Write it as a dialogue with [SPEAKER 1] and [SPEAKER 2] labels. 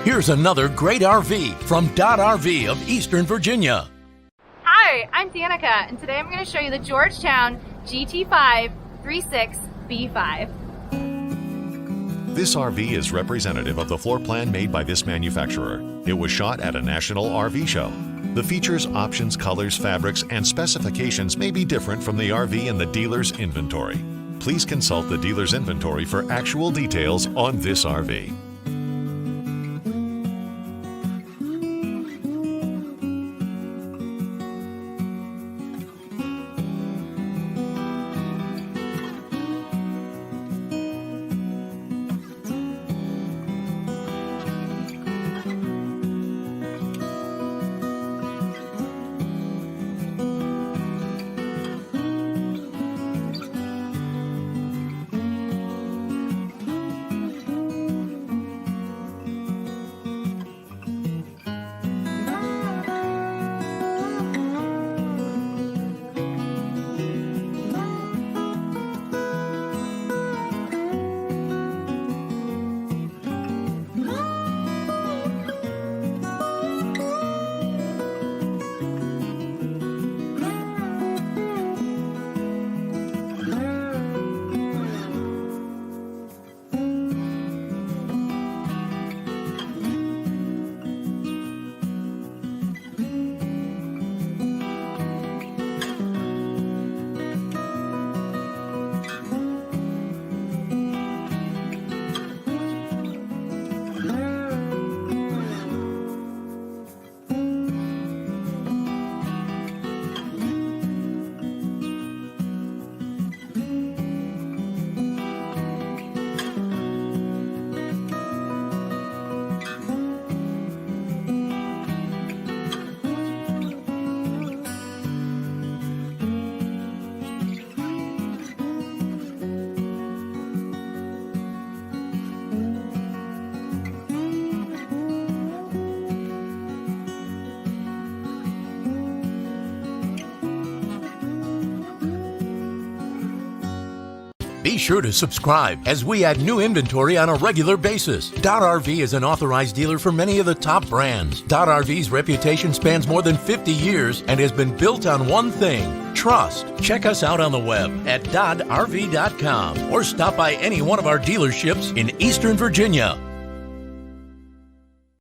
[SPEAKER 1] Here's another great RV from Dodd RV of Eastern Virginia.
[SPEAKER 2] Hi, I'm Danica, and today I'm going to show you the Georgetown GT5 36B5.
[SPEAKER 3] This RV is representative of the floor plan made by this manufacturer. It was shot at a national RV show. The features, options, colors, fabrics, and specifications may be different from the RV in the dealer's inventory. Please consult the dealer's inventory for actual details on this RV.
[SPEAKER 1] Be sure to subscribe as we add new inventory on a regular basis. Dodd RV is an authorized dealer for many of the top brands. Dodd RV's reputation spans more than 50 years and has been built on one thing: trust. Check us out on the web at doddrv.com or stop by any one of our dealerships in Eastern Virginia.